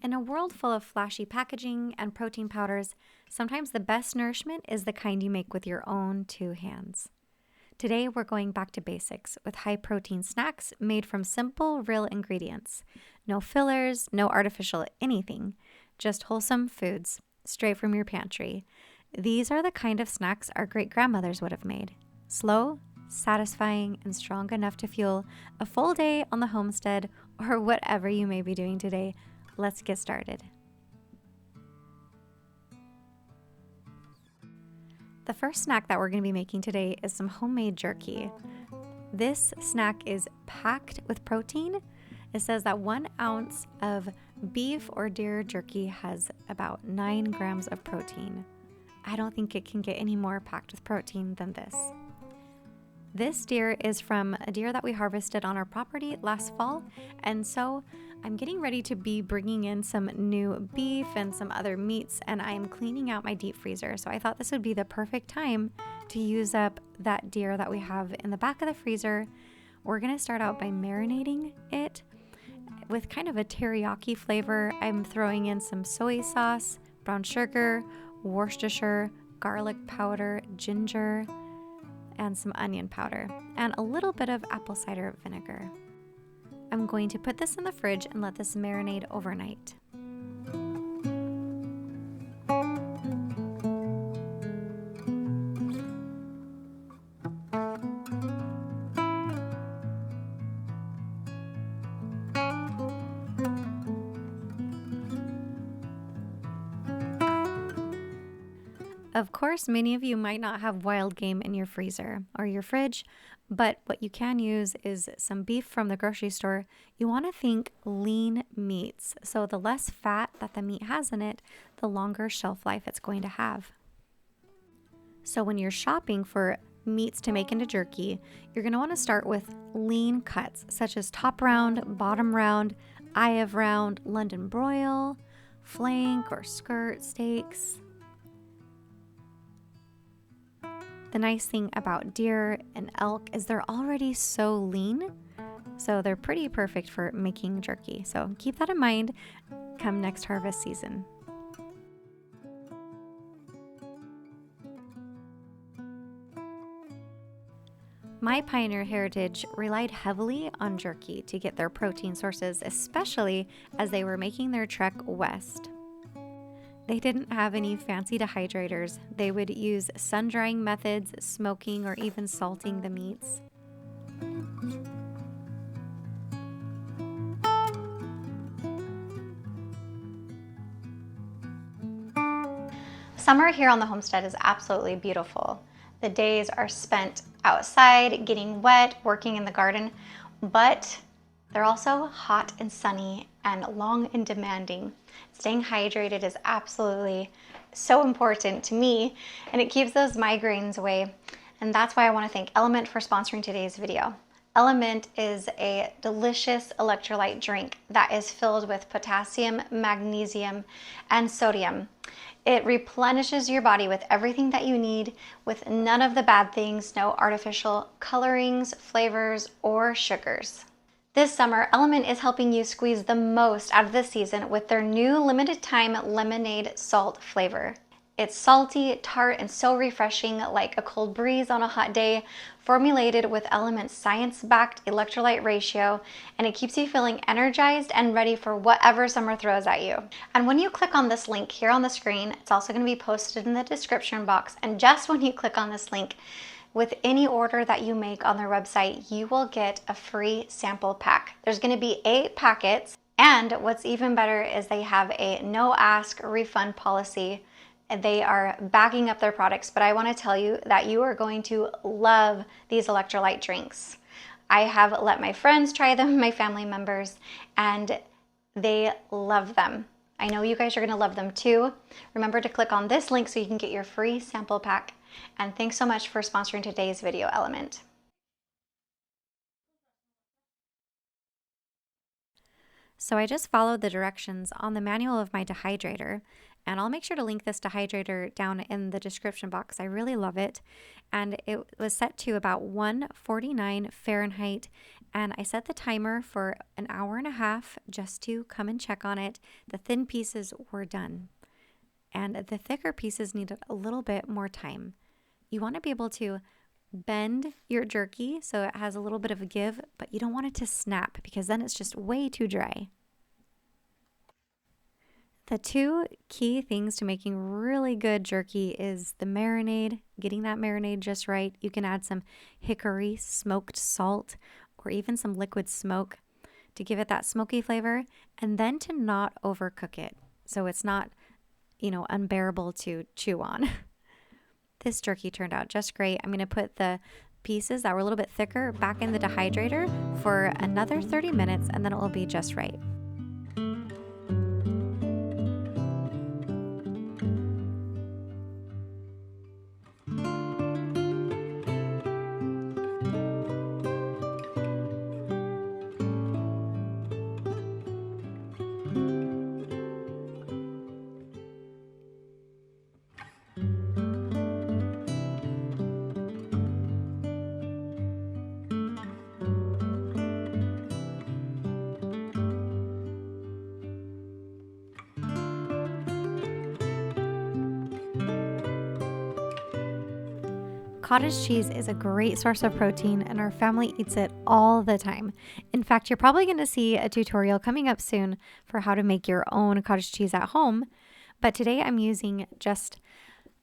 In a world full of flashy packaging and protein powders, sometimes the best nourishment is the kind you make with your own two hands. Today, we're going back to basics with high-protein snacks made from simple, real ingredients. No fillers, no artificial anything, just wholesome foods, straight from your pantry. These are the kind of snacks our great-grandmothers would have made. Slow, satisfying, and strong enough to fuel a full day on the homestead or whatever you may be doing today. Let's get started. The first snack that we're going to be making today is some homemade jerky. This snack is packed with protein. It says that 1 ounce of beef or deer jerky has about 9 grams of protein. I don't think it can get any more packed with protein than this. This deer is from a deer that we harvested on our property last fall, and so I'm getting ready to be bringing in some new beef and some other meats, and I'm cleaning out my deep freezer. So I thought this would be the perfect time to use up that deer that we have in the back of the freezer. We're going to start out by marinating it with kind of a teriyaki flavor. I'm throwing in some soy sauce, brown sugar, worschester, garlic powder, ginger, and some onion powder, and a little bit of apple cider vinegar. I'm going to put this in the fridge and let this marinate overnight. Of course, many of you might not have wild game in your freezer or your fridge, but what you can use is some beef from the grocery store. You want to think lean meats. So the less fat that the meat has in it, the longer shelf life it's going to have. So when you're shopping for meats to make into jerky, you're going to want to start with lean cuts, such as top round, bottom round, eye of round, London broil, flank or skirt steaks. The nice thing about deer and elk is they're already so lean, so they're pretty perfect for making jerky. So keep that in mind come next harvest season. My pioneer heritage relied heavily on jerky to get their protein sources, especially as they were making their trek west. They didn't have any fancy dehydrators. They would use sun-drying methods, smoking, or even salting the meats. Summer here on the homestead is absolutely beautiful. The days are spent outside, getting wet, working in the garden, but they're also hot and sunny and long and demanding. Staying hydrated is absolutely so important to me, and it keeps those migraines away. And that's why I want to thank LMNT for sponsoring today's video. LMNT is a delicious electrolyte drink that is filled with potassium, magnesium, and sodium. It replenishes your body with everything that you need, with none of the bad things, no artificial colorings, flavors, or sugars. This summer, LMNT is helping you squeeze the most out of the season with their new limited time lemonade salt flavor. It's salty, tart, and so refreshing, like a cold breeze on a hot day, formulated with LMNT's science-backed electrolyte ratio, and it keeps you feeling energized and ready for whatever summer throws at you. And when you click on this link here on the screen, it's also going to be posted in the description box, and just when you click on this link, with any order that you make on their website, you will get a free sample pack. There's going to be 8 packets, and what's even better is they have a no-ask refund policy. They are backing up their products, but I want to tell you that you are going to love these electrolyte drinks. I have let my friends try them, my family members, and they love them. I know you guys are going to love them too. Remember to click on this link so you can get your free sample pack. And thanks so much for sponsoring today's video, LMNT. So I just followed the directions on the manual of my dehydrator, and I'll make sure to link this dehydrator down in the description box. I really love it. And it was set to about 149 Fahrenheit And I set the timer for an hour and a half just to come and check on it. The thin pieces were done, and the thicker pieces needed a little bit more time. You want to be able to bend your jerky so it has a little bit of a give, but you don't want it to snap because then it's just way too dry. The two key things to making really good jerky is the marinade, getting that marinade just right. You can add some hickory smoked salt or even some liquid smoke to give it that smoky flavor, and then to not overcook it so it's not, unbearable to chew on. This jerky turned out just great. I'm going to put the pieces that were a little bit thicker back in the dehydrator for another 30 minutes, and then it will be just right. Cottage cheese is a great source of protein, and our family eats it all the time. In fact, you're probably going to see a tutorial coming up soon for how to make your own cottage cheese at home. But today I'm using just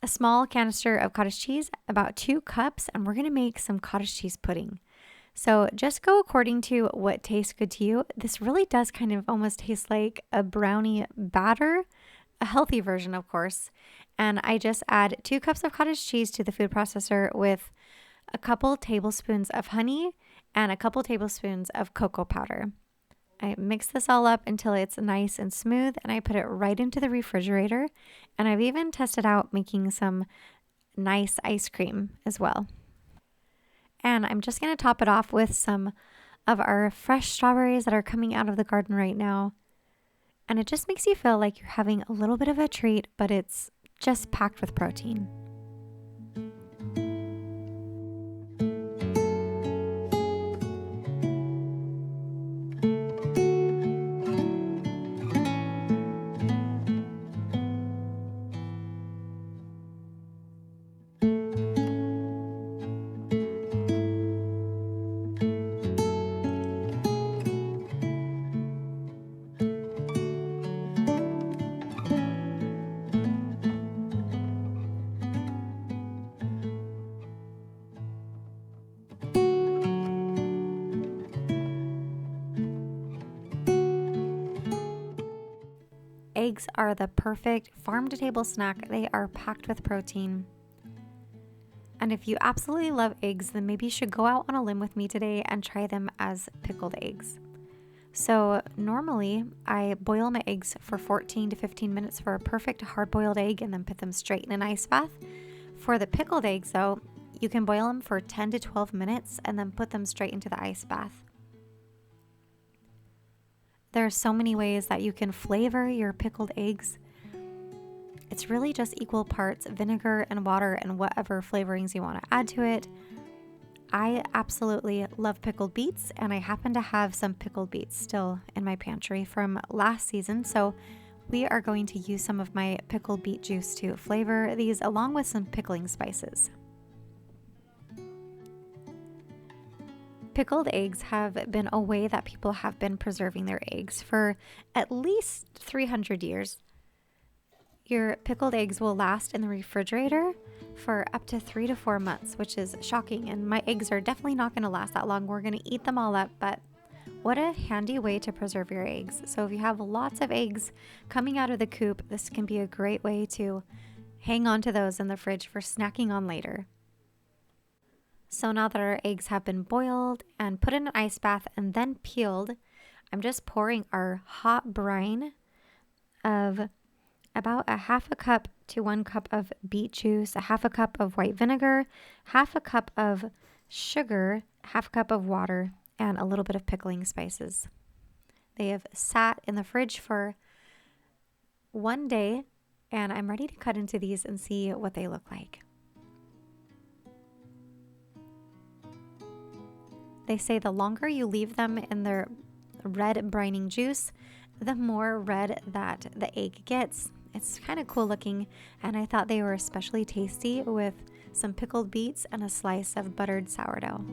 a small canister of cottage cheese, about 2 cups, and we're going to make some cottage cheese pudding. So just go according to what tastes good to you. This really does kind of almost taste like a brownie batter, a healthy version, of course. And I just add 2 cups of cottage cheese to the food processor with a couple tablespoons of honey and a couple tablespoons of cocoa powder. I mix this all up until it's nice and smooth, and I put it right into the refrigerator. And I've even tested out making some nice ice cream as well. And I'm just going to top it off with some of our fresh strawberries that are coming out of the garden right now. And it just makes you feel like you're having a little bit of a treat, but it's just packed with protein. Eggs are the perfect farm-to-table snack. They are packed with protein. And if you absolutely love eggs, then maybe you should go out on a limb with me today and try them as pickled eggs. So normally I boil my eggs for 14 to 15 minutes for a perfect hard-boiled egg and then put them straight in an ice bath. For the pickled eggs though, you can boil them for 10 to 12 minutes and then put them straight into the ice bath. There are so many ways that you can flavor your pickled eggs. It's really just equal parts vinegar and water and whatever flavorings you want to add to it. I absolutely love pickled beets, and I happen to have some pickled beets still in my pantry from last season, so we are going to use some of my pickled beet juice to flavor these along with some pickling spices. Pickled eggs have been a way that people have been preserving their eggs for at least 300 years. Your pickled eggs will last in the refrigerator for up to 3 to 4 months, which is shocking. And my eggs are definitely not going to last that long. We're going to eat them all up, but what a handy way to preserve your eggs. So if you have lots of eggs coming out of the coop, this can be a great way to hang on to those in the fridge for snacking on later. So now that our eggs have been boiled and put in an ice bath and then peeled, I'm just pouring our hot brine of about a half a cup to 1 cup of beet juice, a half a cup of white vinegar, half a cup of sugar, half a cup of water, and a little bit of pickling spices. They have sat in the fridge for 1 day, and I'm ready to cut into these and see what they look like. They say the longer you leave them in their red brining juice, the more red that the egg gets. It's kind of cool looking, and I thought they were especially tasty with some pickled beets and a slice of buttered sourdough.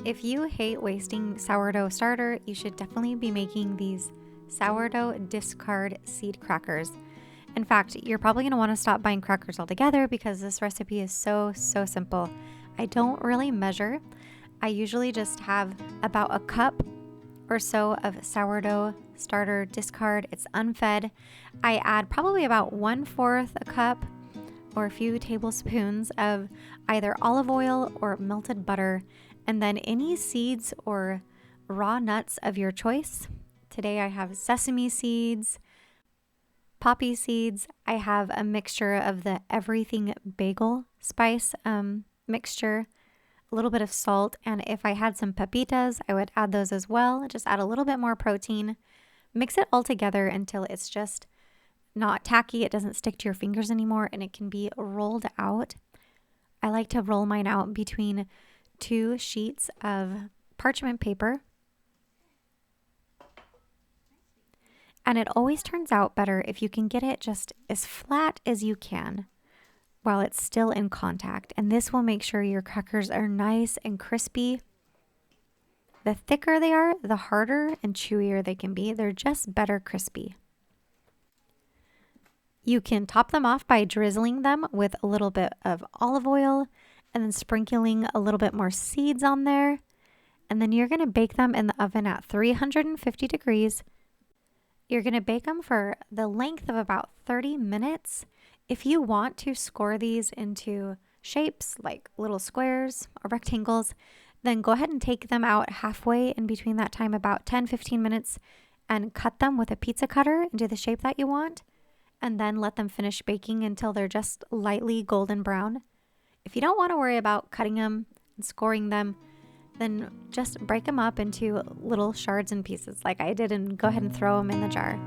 If you hate wasting sourdough starter, you should definitely be making these sourdough discard seed crackers. In fact, you're probably going to want to stop buying crackers altogether because this recipe is so simple. I don't really measure. I usually just have about a cup or so of sourdough starter discard. It's unfed. I add probably about 1/4 a cup or a few tablespoons of either olive oil or melted butter, and then any seeds or raw nuts of your choice. Today I have sesame seeds, poppy seeds. I have a mixture of the everything bagel spice mixture, a little bit of salt, and if I had some pepitas, I would add those as well. Just add a little bit more protein. Mix it all together until it's just not tacky. It doesn't stick to your fingers anymore, and it can be rolled out. I like to roll mine out between 2 sheets of parchment paper. And it always turns out better if you can get it just as flat as you can while it's still in contact. And this will make sure your crackers are nice and crispy. The thicker they are, the harder and chewier they can be. They're just better crispy. You can top them off by drizzling them with a little bit of olive oil and then sprinkling a little bit more seeds on there. And then you're going to bake them in the oven at 350 degrees. You're going to bake them for the length of about 30 minutes. If you want to score these into shapes like little squares or rectangles, then go ahead and take them out halfway in between that time, about 10-15 minutes, and cut them with a pizza cutter into the shape that you want, and then let them finish baking until they're just lightly golden brown. If you don't want to worry about cutting them and scoring them, then just break them up into little shards and pieces like I did and go ahead and throw them in the jar.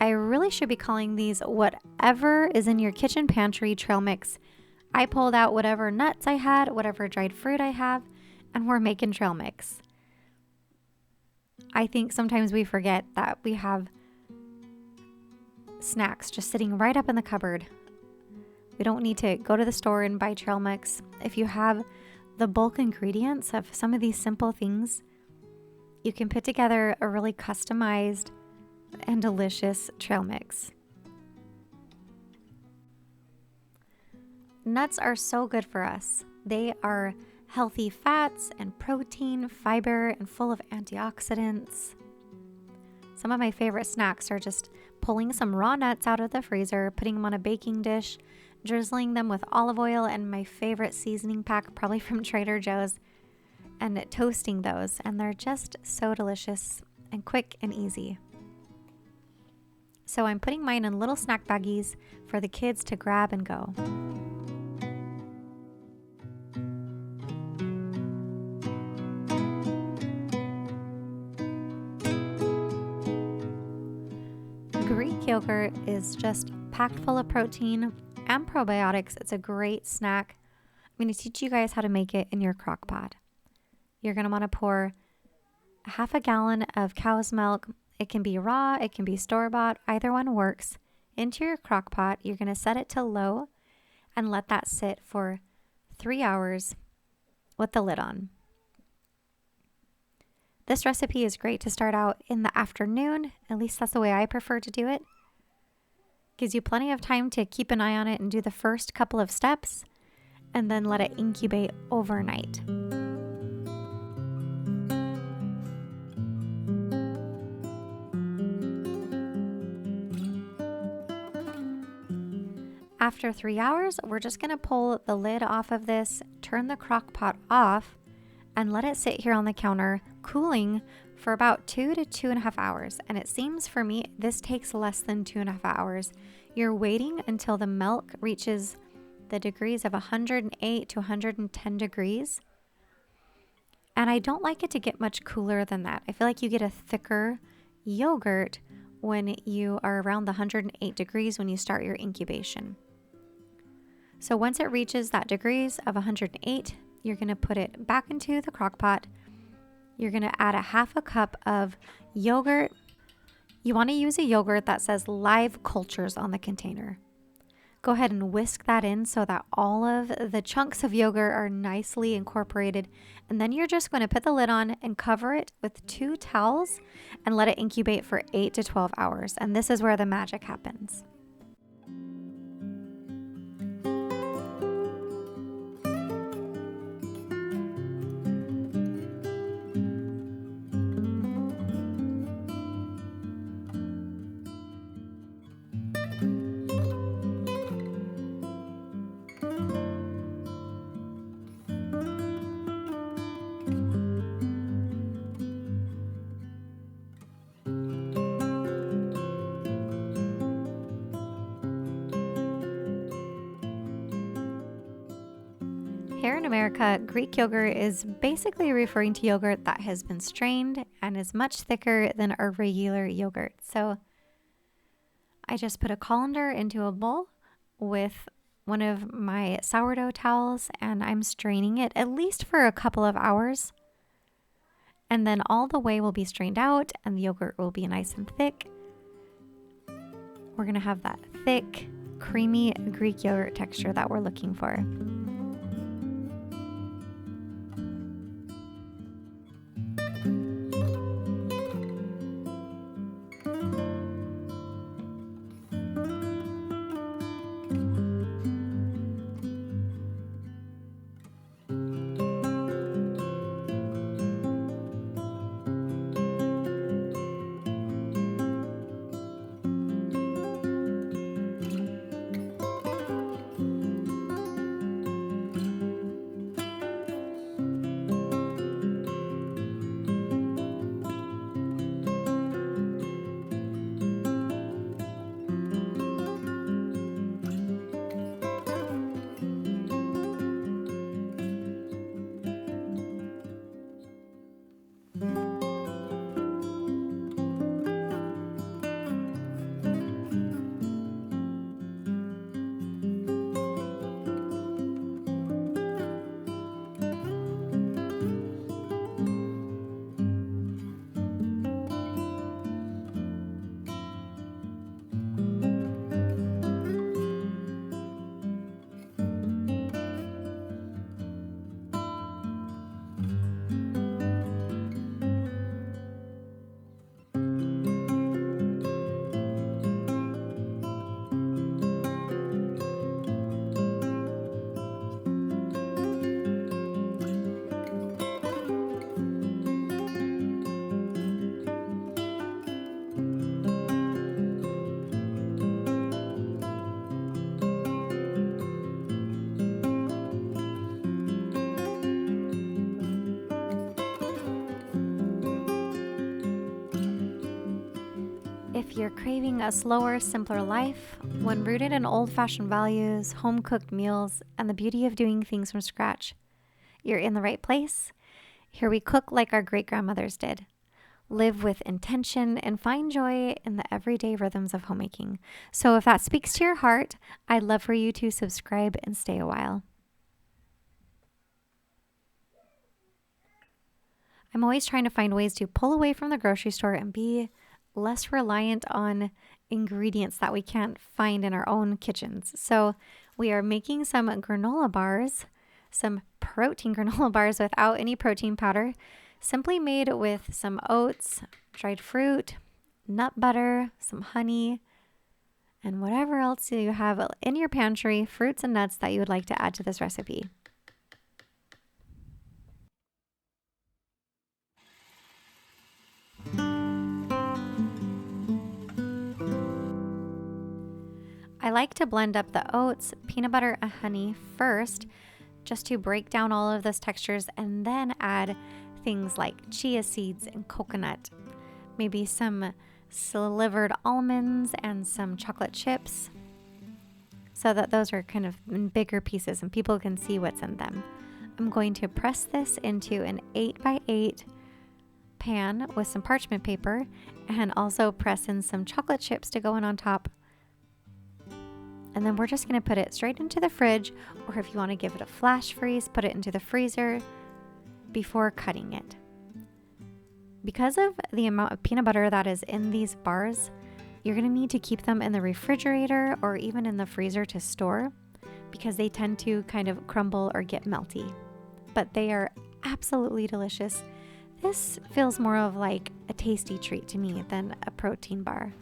I really should be calling these whatever is in your kitchen pantry trail mix. I pulled out whatever nuts I had, whatever dried fruit I have, and we're making trail mix. I think sometimes we forget that we have snacks just sitting right up in the cupboard. We don't need to go to the store and buy trail mix. If you have the bulk ingredients of some of these simple things, you can put together a really customized and delicious trail mix. Nuts are so good for us. They are healthy fats and protein, fiber, and full of antioxidants. Some of my favorite snacks are just pulling some raw nuts out of the freezer, putting them on a baking dish, drizzling them with olive oil and my favorite seasoning pack, probably from Trader Joe's, and toasting those. And they're just so delicious and quick and easy. So I'm putting mine in little snack baggies for the kids to grab and go. Greek yogurt is just packed full of protein and probiotics. It's a great snack. I'm going to teach you guys how to make it in your crock pot. You're going to want to pour 1/2 gallon of cow's milk. It can be raw, it can be store-bought, either one works. Into your crock pot, you're going to set it to low and let that sit for 3 hours with the lid on. This recipe is great to start out in the afternoon, at least that's the way I prefer to do it. Gives you plenty of time to keep an eye on it and do the first couple of steps. and then let it incubate overnight. After 3 hours, we're just going to pull the lid off of this, turn the crock pot off, and let it sit here on the counter cooling for about 2 to 2.5 hours. And it seems for me, this takes less than 2.5 hours. You're waiting until the milk reaches the degrees of 108 to 110 degrees. And I don't like it to get much cooler than that. I feel like you get a thicker yogurt when you are around the 108 degrees when you start your incubation. So once it reaches that degrees of 108, you're going to put it back into the crock pot. You're going to add a half a cup of yogurt. You want to use a yogurt that says live cultures on the container. Go ahead and whisk that in so that all of the chunks of yogurt are nicely incorporated. And then you're just going to put the lid on and cover it with 2 towels and let it incubate for 8 to 12 hours. And this is where the magic happens. Here in America, Greek yogurt is basically referring to yogurt that has been strained and is much thicker than a regular yogurt. So I just put a colander into a bowl with one of my sourdough towels and I'm straining it at least for a couple of hours. And then all the whey will be strained out and the yogurt will be nice and thick. We're going to have that thick, creamy Greek yogurt texture that we're looking for. If you're craving a slower, simpler life, one rooted in old-fashioned values, home-cooked meals, and the beauty of doing things from scratch, you're in the right place. Here we cook like our great-grandmothers did. Live with intention and find joy in the everyday rhythms of homemaking. So if that speaks to your heart, I'd love for you to subscribe and stay a while. I'm always trying to find ways to pull away from the grocery store and be less reliant on ingredients that we can't find in our own kitchens. So we are making some granola bars, some protein granola bars without any protein powder, simply made with some oats, dried fruit, nut butter, some honey, and whatever else you have in your pantry, fruits and nuts that you would like to add to this recipe. I like to blend up the oats, peanut butter, and honey first, just to break down all of those textures, and then add things like chia seeds and coconut, maybe some slivered almonds and some chocolate chips, so that those are kind of in bigger pieces and people can see what's in them. I'm going to press this into an 8x8 pan with some parchment paper, and also press in some chocolate chips to go in on top. And then we're just going to put it straight into the fridge, or if you want to give it a flash freeze, put it into the freezer before cutting it. Because of the amount of peanut butter that is in these bars, you're going to need to keep them in the refrigerator or even in the freezer to store, because they tend to kind of crumble or get melty. But they are absolutely delicious. This feels more of like a tasty treat to me than a protein bar.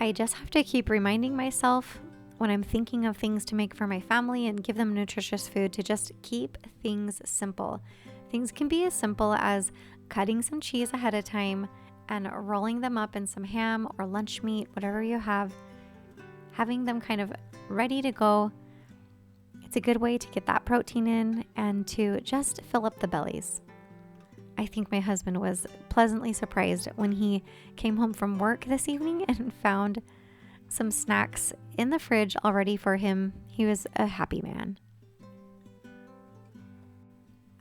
I just have to keep reminding myself when I'm thinking of things to make for my family and give them nutritious food to just keep things simple. Things can be as simple as cutting some cheese ahead of time and rolling them up in some ham or lunch meat, whatever you have, having them kind of ready to go. It's a good way to get that protein in and to just fill up the bellies. I think my husband was pleasantly surprised when he came home from work this evening and found some snacks in the fridge already for him. He was a happy man.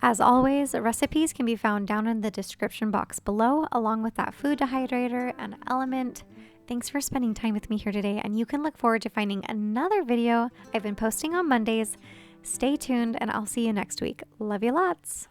As always, recipes can be found down in the description box below, along with that food dehydrator and LMNT. Thanks for spending time with me here today, and you can look forward to finding another video I've been posting on Mondays. Stay tuned, and I'll see you next week. Love you lots.